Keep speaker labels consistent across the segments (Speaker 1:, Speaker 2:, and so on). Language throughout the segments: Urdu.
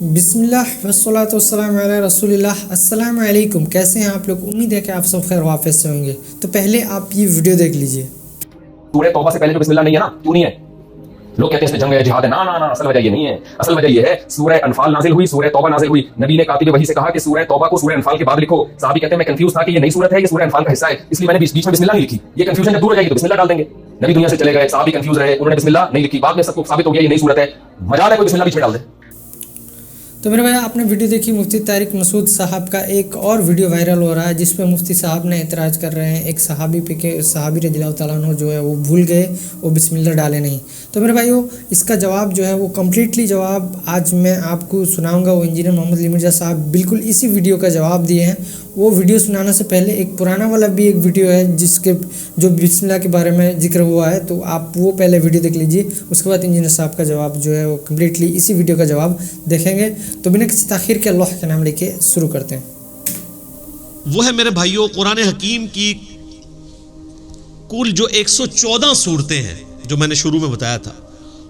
Speaker 1: بسم اللہ والصلاۃ والسلام علی رسول اللہ۔ السلام علیکم، کیسے ہیں آپ لوگ؟ امید ہے کہ آپ سب خیر وافیت سے ہوں گے۔ تو پہلے آپ یہ ویڈیو دیکھ لیجئے۔
Speaker 2: سورہ توبہ سے پہلے جو بسم اللہ نہیں ہے نا، کیوں نہیں ہے؟ لوگ کہتے ہیں اس میں جنگ ہے، جہاد ہے۔ نا نا نا، اصل وجہ یہ نہیں ہے۔ اصل وجہ یہ ہے سورہ انفال نازل ہوئی، سورہ توبہ نازل ہوئی۔ نبی نے کاتب وحی سے کہا کہ سورہ توبہ کو سورہ انفال کے بعد لکھو۔ صحابی کہتے ہیں میں کنفیوز تھا کہ یہ نئی سورت ہے، یہ سورہ انفال کا حصہ ہے، اس لیے میں نے بیچ میں بسم اللہ نہیں لکھی۔ یہ کنفیوژن جب دور ہو جائے گی تو بسم اللہ ڈال دیں گے۔ نبی دنیا سے چلے گئے، صحابی کنفیوز رہے، انہوں نے بسم اللہ نہیں لکھی، بعد میں سب کو ثابت ہو گیا یہ نئی سورت ہے، مجال ہے کوئی بسم اللہ بیچ میں ڈال دے۔
Speaker 1: تو میرے بھائی، آپ نے ویڈیو دیکھی، مفتی طارق مسعود صاحب کا ایک اور ویڈیو وائرل ہو رہا ہے جس پہ مفتی صاحب نے اعتراض کر رہے ہیں ایک صحابی پہ کہ صحابی رضی اللہ تعالیٰ عنہ جو ہے وہ بھول گئے، وہ بسم اللہ ڈالے نہیں۔ تو میرے بھائیو، اس کا جواب جو ہے وہ کمپلیٹلی جواب آج میں آپ کو سناؤں گا۔ وہ انجینئر محمد علی مرزا صاحب بالکل اسی ویڈیو کا جواب دیے ہیں۔ وہ ویڈیو سنانے سے پہلے ایک پرانا والا بھی ایک ویڈیو ہے جس کے جو بسم اللہ کے بارے میں ذکر ہوا ہے، تو آپ وہ پہلے ویڈیو دیکھ لیجیے، اس کے بعد انجینئر صاحب کا جواب جو ہے وہ کمپلیٹلی اسی ویڈیو کا جواب دیکھیں گے۔ تو بنا کسی تاخیر کے اللہ کا نام لے کے شروع کرتے ہیں۔
Speaker 3: وہ ہے میرے بھائیوں قرآن حکیم کی کل جو 114 صورتیں ہیں جو میں نے شروع میں بتایا تھا،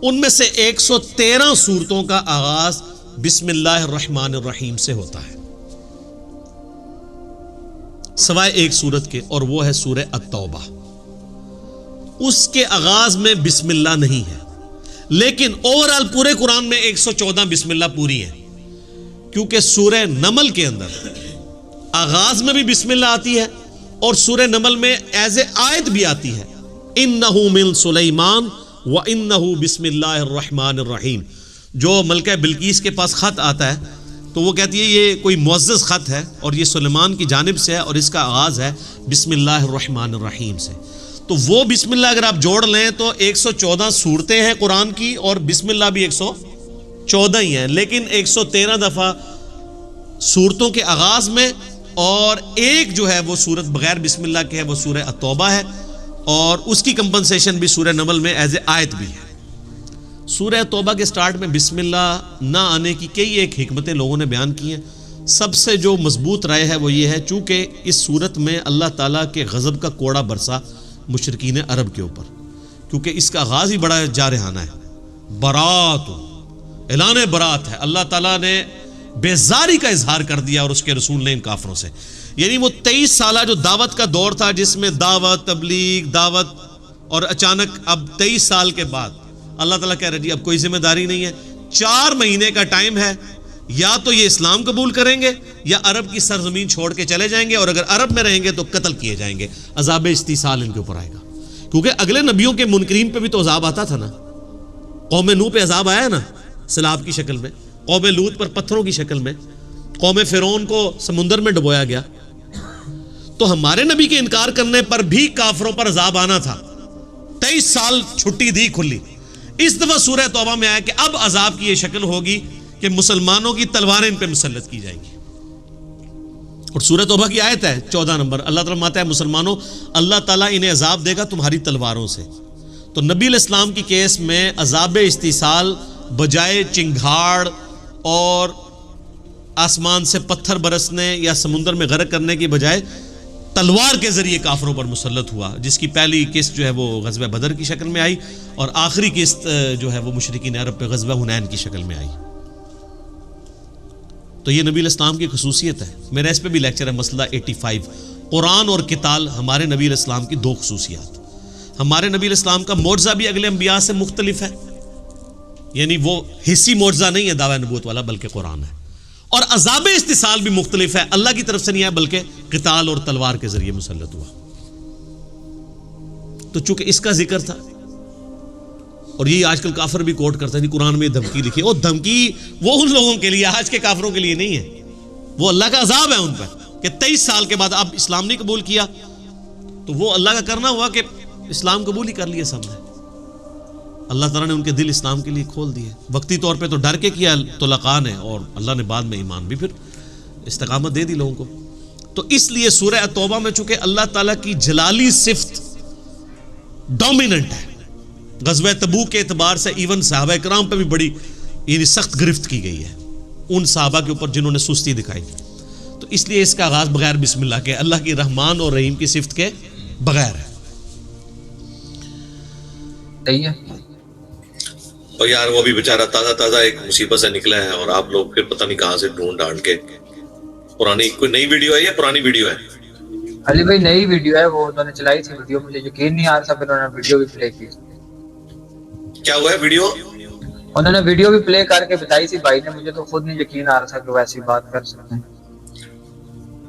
Speaker 3: ان میں سے 113 صورتوں کا آغاز بسم اللہ الرحمن الرحیم سے ہوتا ہے، سوائے ایک صورت کے، اور وہ ہے سورہ التوبہ۔ اس کے آغاز میں بسم اللہ نہیں ہے، لیکن اوورال پورے قرآن میں 114 بسم اللہ پوری ہیں، کیونکہ سورہ نمل کے اندر آغاز میں بھی بسم اللہ آتی ہے اور سورہ نمل میں ایز اے آیت بھی آتی ہے، انہو من سلیمان وانہو بسم اللہ الرحمن الرحیم۔ جو ملکہ بلقیس کے پاس خط آتا ہے تو وہ کہتی ہے یہ کوئی معزز خط ہے اور یہ سلیمان کی جانب سے ہے اور اس کا آغاز ہے بسم اللہ الرحمن الرحیم سے۔ تو وہ بسم اللہ اگر آپ جوڑ لیں تو 114 صورتیں ہیں قرآن کی، اور بسم اللہ بھی 114 ہی ہیں، لیکن 113 دفعہ صورتوں کے آغاز میں، اور ایک جو ہے وہ صورت بغیر بسم اللہ کے ہے، وہ سورہ التوبہ ہے، اور اس کی کمپنسیشن بھی سورہ نمل میں ایز اے آیت بھی ہے۔ سورہ توبہ کے سٹارٹ میں بسم اللہ نہ آنے کی کئی ایک حکمتیں لوگوں نے بیان کی ہیں۔ سب سے جو مضبوط رائے ہے وہ یہ ہے، چونکہ اس صورت میں اللہ تعالیٰ کے غضب کا کوڑا برسا مشرکین عرب کے اوپر، کیونکہ اس کا آغاز ہی بڑا جارحانہ ہے، برات، اعلان برات ہے۔ اللہ تعالیٰ نے بیزاری کا اظہار کر دیا اور اس کے رسول نے ان کافروں سے، یعنی وہ 23 سالہ جو دعوت کا دور تھا جس میں دعوت، تبلیغ، دعوت، اور اچانک اب 23 سال کے بعد اللہ تعالیٰ کہہ رہے جی اب کوئی ذمہ داری نہیں ہے، 4 مہینے کا ٹائم ہے، یا تو یہ اسلام قبول کریں گے یا عرب کی سرزمین چھوڑ کے چلے جائیں گے، اور اگر عرب میں رہیں گے تو قتل کیے جائیں گے، عذاب استیصال ان کے اوپر آئے گا۔ کیونکہ اگلے نبیوں کے منکرین پہ بھی تو عذاب آتا تھا نا، قوم نوح پہ عذاب آیا نا سیلاب کی شکل میں، قوم لوط پر پتھروں کی شکل میں، قوم فرعون کو سمندر میں ڈبویا گیا۔ تو ہمارے نبی کے انکار کرنے پر بھی کافروں پر عذاب آنا تھا، 23 سال چھٹی دی کھلی۔ اس دفعہ سورہ توبہ میں آیا کہ اب عذاب کی یہ شکل ہوگی کہ مسلمانوں کی تلواریں ان پہ مسلط کی جائیں گی، اور سورہ توبہ کی آیت ہے 14 نمبر، اللہ تعالیٰ ماتا ہے مسلمانوں اللہ تعالیٰ انہیں عذاب دے گا تمہاری تلواروں سے۔ تو نبی علیہ السلام کی کیس میں عذاب استیصال بجائے چنگھاڑ اور آسمان سے پتھر برسنے یا سمندر میں غرق کرنے کی بجائے تلوار کے ذریعے کافروں پر مسلط ہوا، جس کی پہلی قسط جو ہے وہ غزوہ بدر کی شکل میں آئی، اور آخری قسط جو ہے وہ مشرکین عرب پہ غزوہ حنین کی شکل میں آئی۔ تو یہ نبی علیہ السلام کی خصوصیت ہے۔ میرا اس پہ بھی لیکچر ہے، مسئلہ 85، قرآن اور قتال، ہمارے نبی علیہ السلام کی 2 خصوصیات۔ ہمارے نبی علیہ السلام کا معجزہ بھی اگلے انبیاء سے مختلف ہے، یعنی وہ حصی معجزہ نہیں ہے دعوی نبوت والا، بلکہ قرآن ہے، اور عذاب استیصال بھی مختلف ہے، اللہ کی طرف سے نہیں ہے بلکہ قتال اور تلوار کے ذریعے مسلط ہوا۔ تو چونکہ اس کا ذکر تھا، اور یہی آج کل کافر بھی کوٹ کرتا ہے کہ قرآن میں دھمکی لکھی ہے، اور دھمکی وہ ان لوگوں کے لیے، آج کے کافروں کے لیے نہیں ہے، وہ اللہ کا عذاب ہے ان پر کہ 23 سال کے بعد اب اسلام نہیں قبول کیا، تو وہ اللہ کا کرنا ہوا کہ اسلام قبول ہی کر لیا سب نے۔ اللہ تعالیٰ نے ان کے دل اسلام کے لیے کھول دیے، وقتی طور پہ تو ڈر کے کیا تو لقاء نے، اور اللہ نے بعد میں ایمان بھی پھر استقامت دے دی لوگوں کو۔ تو اس لیے سورہ التوبہ میں چونکہ اللہ تعالیٰ کی جلالی صفت ڈومیننٹ ہے، غزوہ تبوک کے اعتبار سے ایون صحابہ کرام پہ بھی بڑی یعنی سخت گرفت کی گئی ہے، ان صحابہ کے اوپر جنہوں نے سستی دکھائی، تو اس لیے اس کا آغاز بغیر بسم اللہ کے، اللہ کی رحمان اور رحیم کی صفت کے بغیر ہے۔
Speaker 2: صحیح ہے۔
Speaker 3: اور یار وہ بھی بیچارہ تازہ ایک مصیبت سے نکلا ہے، اور آپ لوگ پھر پتہ نہیں کہاں سے ڈھونڈ ڈھانڈ کے پرانی کوئی نئی ویڈیو ہے یا پرانی ویڈیو ہے؟
Speaker 4: علی بھائی نئی ویڈیو ہے، وہ انہوں نے چلائی تھی ویڈیو، مجھے یقین نہیں آ رہا تھا، پھر انہوں نے ویڈیو بھی پلے کی.
Speaker 3: کیا ہوا ہے ویڈیو؟
Speaker 4: انہوں نے ویڈیو بھی پلے کر کے بتائی تھی بھائی نے، مجھے تو خود نہیں یقین آ رہا تھا کہ وہ ایسی بات کر سکتے ہیں.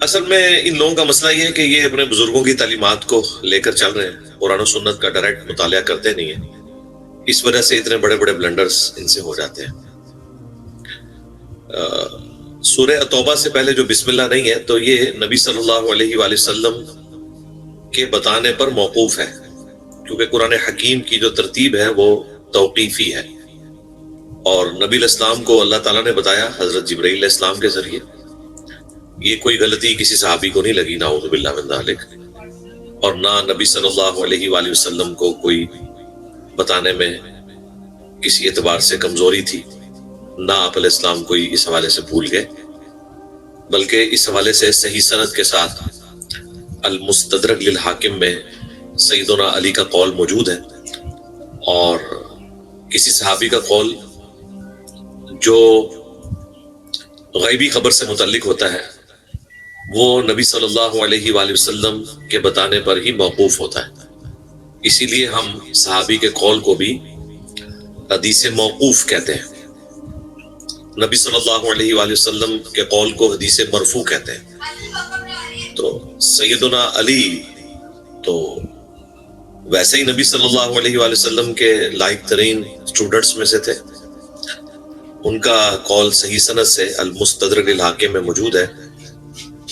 Speaker 3: اصل میں ان لوگوں کا مسئلہ یہ ہے کہ یہ اپنے بزرگوں کی تعلیمات کو لے کر چل رہے ہیں، قرآن و سنت کا ڈائریکٹ مطالعہ کرتے نہیں ہیں، اس وجہ سے اتنے بڑے بڑے بلنڈرز ان سے ہو جاتے ہیں. سورہ توبہ سے پہلے جو بسم اللہ نہیں ہے تو یہ نبی صلی اللہ علیہ وآلہ وسلم کے بتانے پر موقوف ہے، کیونکہ قرآن حکیم کی جو ترتیب ہے وہ توقیفی ہے، اور نبی علیہ السلام کو اللہ تعالیٰ نے بتایا حضرت جبرائیل علیہ السلام کے ذریعے. یہ کوئی غلطی کسی صحابی کو نہیں لگی، نعوذ باللہ من ذالک، اور نہ نبی صلی اللہ علیہ وآلہ وسلم کو کوئی بتانے میں کسی اعتبار سے کمزوری تھی، نہ آپ علیہ السلام کوئی اس حوالے سے بھول گئے، بلکہ اس حوالے سے صحیح سند کے ساتھ المستدرک للحاکم میں سیدنا علی کا قول موجود ہے، اور کسی صحابی کا قول جو غیبی خبر سے متعلق ہوتا ہے وہ نبی صلی اللہ علیہ وآلہ وسلم کے بتانے پر ہی موقوف ہوتا ہے. اسی لیے ہم صحابی کے قول کو بھی حدیث موقوف کہتے ہیں، نبی صلی اللہ علیہ وآلہ وسلم کے قول کو حدیث مرفوع کہتے ہیں. تو سیدنا علی تو ویسے ہی نبی صلی اللہ علیہ وآلہ وسلم کے لائق ترین اسٹوڈنٹس میں سے تھے. ان کا قول صحیح سند سے المستدرک للحاکم میں موجود ہے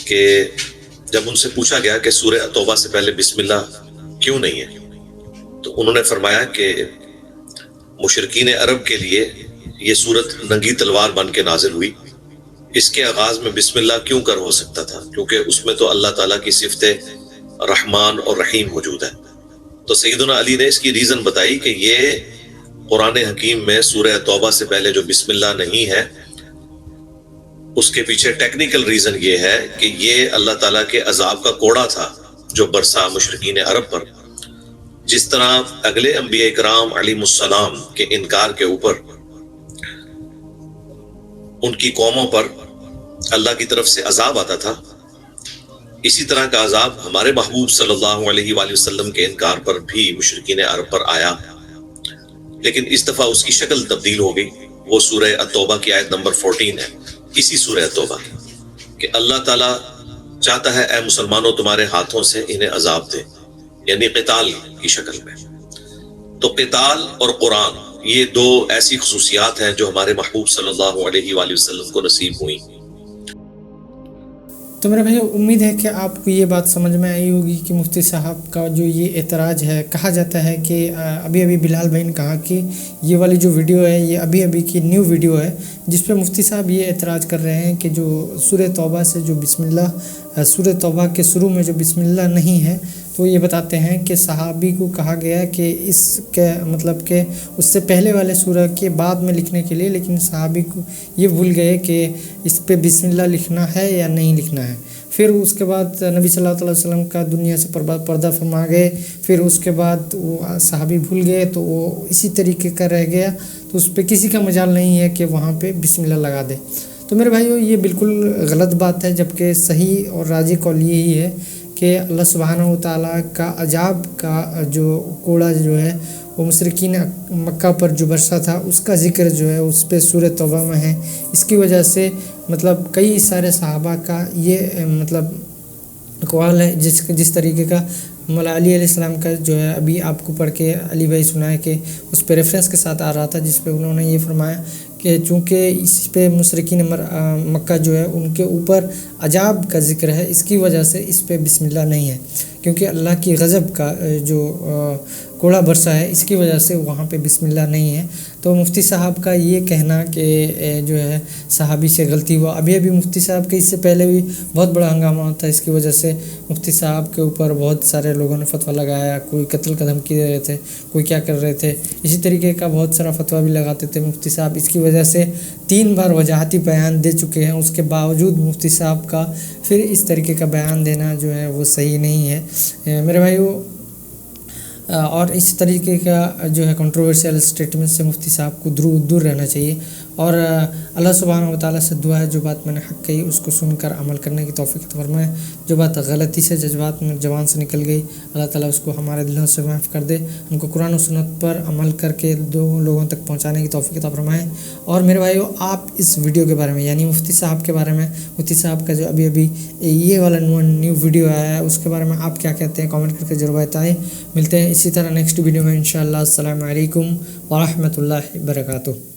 Speaker 3: کہ جب ان سے پوچھا گیا کہ سورہ توبہ سے پہلے بسم اللہ کیوں نہیں ہے تو انہوں نے فرمایا کہ مشرکین عرب کے لیے یہ سورت ننگی تلوار بن کے نازل ہوئی، اس کے آغاز میں بسم اللہ کیوں کر ہو سکتا تھا، کیونکہ اس میں تو اللہ تعالیٰ کی صفت رحمان اور رحیم موجود ہے. تو سیدنا علی نے اس کی ریزن بتائی کہ یہ قرآن حکیم میں سورہ توبہ سے پہلے جو بسم اللہ نہیں ہے اس کے پیچھے ٹیکنیکل ریزن یہ ہے کہ یہ اللہ تعالیٰ کے عذاب کا کوڑا تھا جو برسا مشرکین عرب پر. جس طرح اگلے انبیاء کرام علیہ السلام کے انکار کے اوپر ان کی قوموں پر اللہ کی طرف سے عذاب آتا تھا، اسی طرح کا عذاب ہمارے محبوب صلی اللہ علیہ وآلہ وسلم کے انکار پر بھی مشرکین عرب پر آیا، لیکن اس دفعہ اس کی شکل تبدیل ہو گئی. وہ سورہ التوبہ کی آیت نمبر 14 ہے، اسی سورہ التوبہ کہ اللہ تعالیٰ چاہتا ہے اے مسلمانوں تمہارے ہاتھوں سے انہیں عذاب دے، یعنی قتال کی شکل میں. تو قتال اور قرآن یہ دو ایسی خصوصیات ہیں جو ہمارے محبوب صلی اللہ علیہ وآلہ وسلم کو نصیب ہوئی.
Speaker 1: تو میرے بھائی امید ہے کہ آپ کو یہ بات سمجھ میں آئی ہوگی کہ مفتی صاحب کا جو یہ اعتراض ہے، کہا جاتا ہے کہ ابھی بلال بھائی نے کہا کہ یہ والی جو ویڈیو ہے یہ ابھی کی نیو ویڈیو ہے، جس پہ مفتی صاحب یہ اعتراض کر رہے ہیں کہ جو سورہ توبہ سے جو بسم اللہ، سورہ توبہ کے شروع میں جو بسم اللہ نہیں ہے، تو یہ بتاتے ہیں کہ صحابی کو کہا گیا کہ اس کے مطلب کہ اس سے پہلے والے سورہ کے بعد میں لکھنے کے لیے، لیکن صحابی کو یہ بھول گئے کہ اس پہ بسم اللہ لکھنا ہے یا نہیں لکھنا ہے. پھر اس کے بعد نبی صلی اللہ علیہ وسلم کا دنیا سے پردہ فرما گئے، پھر اس کے بعد وہ صحابی بھول گئے تو وہ اسی طریقے کا رہ گیا، تو اس پہ کسی کا مجال نہیں ہے کہ وہاں پہ بسم اللہ لگا دے. تو میرے بھائیو یہ بالکل غلط بات ہے، جبکہ صحیح اور راجح قول یہی ہے کہ اللہ سبحانہ و تعالیٰ کا عذاب کا جو کوڑا جو ہے وہ مشرکین مکہ پر جو برسا تھا اس کا ذکر جو ہے اس پہ سورہ توبہ میں ہے. اس کی وجہ سے مطلب کئی سارے صحابہ کا یہ مطلب اقوال ہے، جس طریقے کا مولا علی علیہ السلام کا جو ہے ابھی آپ کو پڑھ کے علی بھائی سنائے کہ اس پہ ریفرنس کے ساتھ آ رہا تھا، جس پہ انہوں نے یہ فرمایا کہ چونکہ اس پہ مشرکین مکہ جو ہے ان کے اوپر عذاب کا ذکر ہے، اس کی وجہ سے اس پہ بسم اللہ نہیں ہے، کیونکہ اللہ کی غضب کا جو کوڑا برسا ہے اس کی وجہ سے وہاں پہ بسم اللہ نہیں ہے. تو مفتی صاحب کا یہ کہنا کہ جو ہے صحابی سے غلطی ہوا، ابھی مفتی صاحب کے اس سے پہلے بھی بہت بڑا ہنگامہ ہوتا ہے، اس کی وجہ سے مفتی صاحب کے اوپر بہت سارے لوگوں نے فتویٰ لگایا، کوئی قتل کا دھمکی دے رہے تھے، کوئی کیا کر رہے تھے، اسی طریقے کا بہت سارا فتویٰ بھی لگاتے تھے مفتی صاحب. اس کی وجہ سے 3 بار وجاہتی بیان دے چکے ہیں، اس کے باوجود مفتی صاحب کا پھر اس طریقے کا بیان دینا جو ہے وہ صحیح نہیں ہے. میرے بھائیو اور اس طریقے کا جو ہے کنٹروورشل اسٹیٹمنٹ سے مفتی صاحب کو دور رہنا چاہیے، اور اللہ سبحانہ و تعالیٰ سے دعا ہے جو بات میں نے حق کہی اس کو سن کر عمل کرنے کی توفیق عطا فرمائے، جو بات غلطی سے جذبات میں زبان سے نکل گئی اللہ تعالیٰ اس کو ہمارے دلوں سے محف کر دے، ہم کو قرآن و سنت پر عمل کر کے لوگوں تک پہنچانے کی توفیق عطا فرمائے۔ اور میرے بھائیو، آپ اس ویڈیو کے بارے میں یعنی مفتی صاحب کے بارے میں، مفتی صاحب کا جو ابھی یہ والا نیو ویڈیو آیا ہے اس کے بارے میں آپ کیا کہتے ہیں کامنٹ کر کے ضرور بتائیں۔ ملتے ہیں اسی طرح نیکسٹ ویڈیو میں انشاءاللہ۔ السلام علیکم ورحمۃ اللہ وبرکاتہ۔